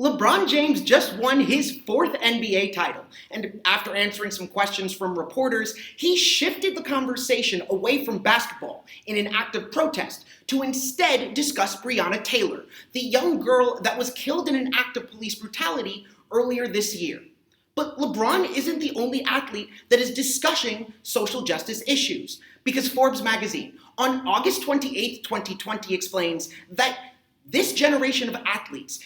LeBron James just won his fourth NBA title, and after answering some questions from reporters, he shifted the conversation away from basketball in an act of protest to instead discuss Breonna Taylor, the young girl that was killed in an act of police brutality earlier this year. But LeBron isn't the only athlete that is discussing social justice issues, because Forbes magazine on August 28, 2020 explains that this generation of athletes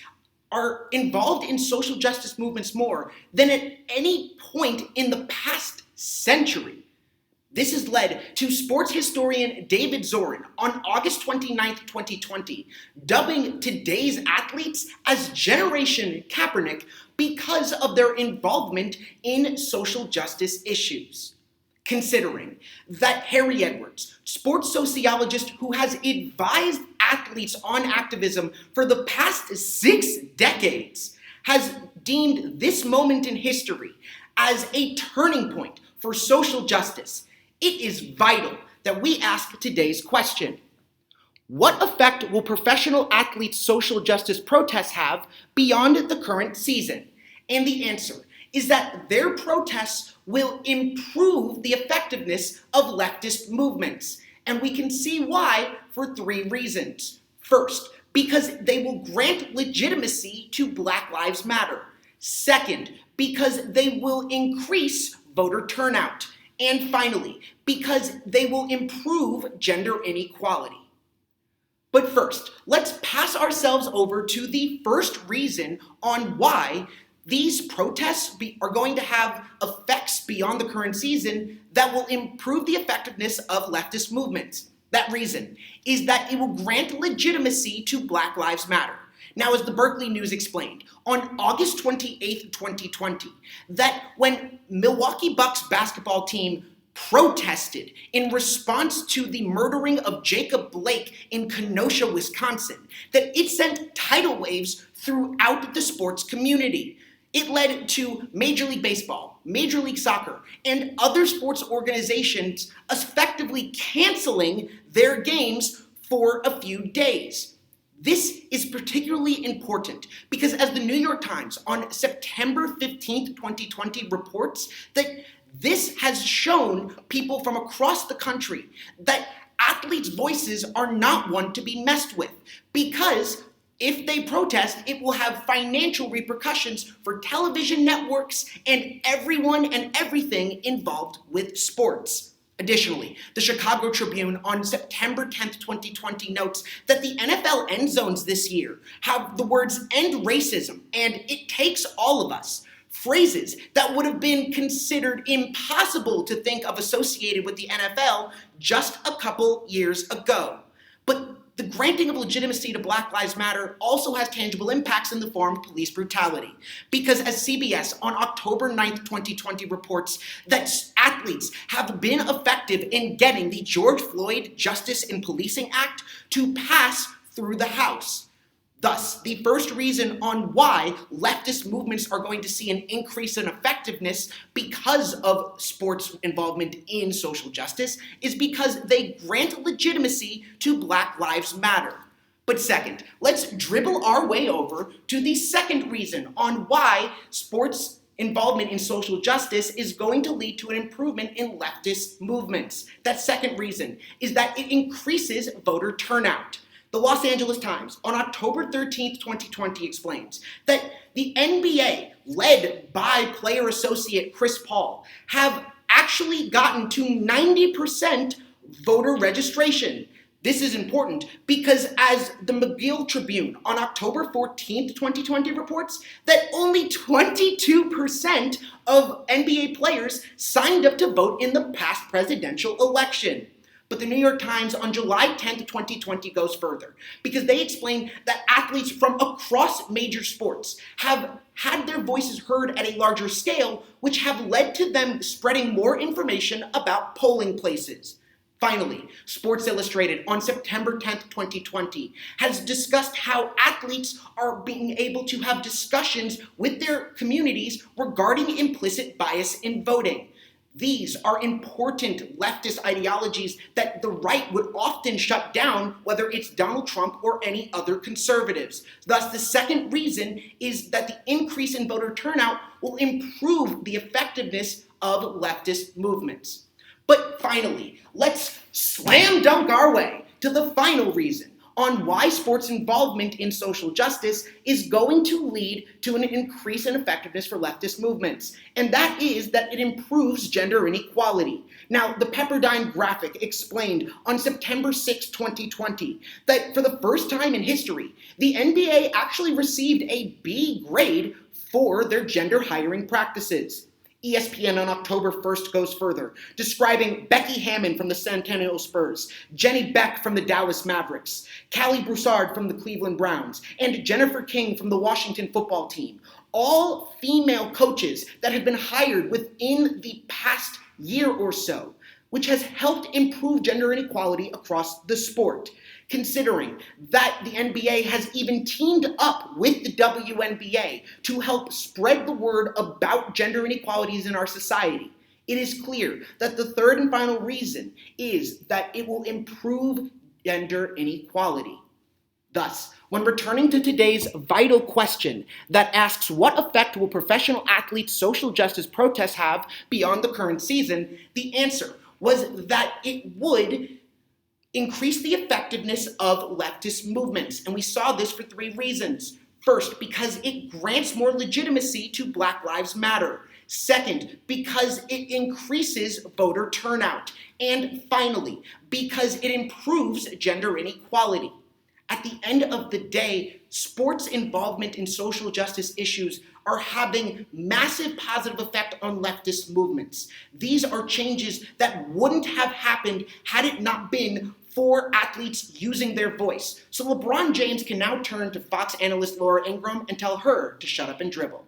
are involved in social justice movements more than at any point in the past century. This has led to sports historian David Zorin on August 29, 2020, dubbing today's athletes as Generation Kaepernick because of their involvement in social justice issues. Considering that Harry Edwards, sports sociologist who has advised athletes on activism for the past 6 decades, has deemed this moment in history as a turning point for social justice, it is vital that we ask today's question. What effect will professional athletes' social justice protests have beyond the current season? And the answer is that their protests will improve the effectiveness of leftist movements. And we can see why for 3 reasons. First, because they will grant legitimacy to Black Lives Matter. Second, because they will increase voter turnout. And finally, because they will improve gender inequality. But first, let's pass ourselves over to the first reason on why these protests are going to have effects beyond the current season that will improve the effectiveness of leftist movements. That reason is that it will grant legitimacy to Black Lives Matter. Now, as the Berkeley News explained on August 28, 2020, that when Milwaukee Bucks basketball team protested in response to the murdering of Jacob Blake in Kenosha, Wisconsin, that it sent tidal waves throughout the sports community. It led to Major League Baseball, Major League Soccer, and other sports organizations effectively canceling their games for a few days. This is particularly important because as the New York Times on September 15, 2020 reports, that this has shown people from across the country that athletes' voices are not one to be messed with, because if they protest, it will have financial repercussions for television networks and everyone and everything involved with sports. Additionally, the Chicago Tribune on September 10th, 2020 notes that the NFL end zones this year have the words "end racism" and "it takes all of us," phrases that would have been considered impossible to think of associated with the NFL just a couple years ago. But the granting of legitimacy to Black Lives Matter also has tangible impacts in the form of police brutality. Because as CBS on October 9th, 2020 reports that athletes have been effective in getting the George Floyd Justice in Policing Act to pass through the House. Thus, the first reason on why leftist movements are going to see an increase in effectiveness because of sports involvement in social justice is because they grant legitimacy to Black Lives Matter. But second, let's dribble our way over to the second reason on why sports involvement in social justice is going to lead to an improvement in leftist movements. That second reason is that it increases voter turnout. The Los Angeles Times on October 13th, 2020 explains that the NBA, led by player associate Chris Paul, have actually gotten to 90% voter registration. This is important because as the McGill Tribune on October 14th, 2020 reports, that only 22% of NBA players signed up to vote in the past presidential election. But the New York Times on July 10th, 2020 goes further because they explain that athletes from across major sports have had their voices heard at a larger scale, which have led to them spreading more information about polling places. Finally, Sports Illustrated on September 10th, 2020 has discussed how athletes are being able to have discussions with their communities regarding implicit bias in voting. These are important leftist ideologies that the right would often shut down, whether it's Donald Trump or any other conservatives. Thus, the second reason is that the increase in voter turnout will improve the effectiveness of leftist movements. But finally, let's slam dunk our way to the final reason on why sports involvement in social justice is going to lead to an increase in effectiveness for leftist movements, and that is that it improves gender inequality. Now, the Pepperdine graphic explained on September 6, 2020, that for the first time in history, the NBA actually received a B grade for their gender hiring practices. ESPN on October 1st goes further, describing Becky Hammon from the San Antonio Spurs, Jenny Beck from the Dallas Mavericks, Callie Broussard from the Cleveland Browns, and Jennifer King from the Washington football team. All female coaches that have been hired within the past year or so, which has helped improve gender inequality across the sport. Considering that the NBA has even teamed up with the WNBA to help spread the word about gender inequalities in our society, it is clear that the third and final reason is that it will improve gender inequality. Thus, when returning to today's vital question that asks what effect will professional athletes' social justice protests have beyond the current season, the answer was that it would increase the effectiveness of leftist movements. And we saw this for three reasons. First, because it grants more legitimacy to Black Lives Matter. Second, because it increases voter turnout. And finally, because it improves gender inequality. At the end of the day, sports involvement in social justice issues are having massive positive effect on leftist movements. These are changes that wouldn't have happened had it not been for athletes using their voice. So LeBron James can now turn to Fox analyst Laura Ingraham and tell her to shut up and dribble.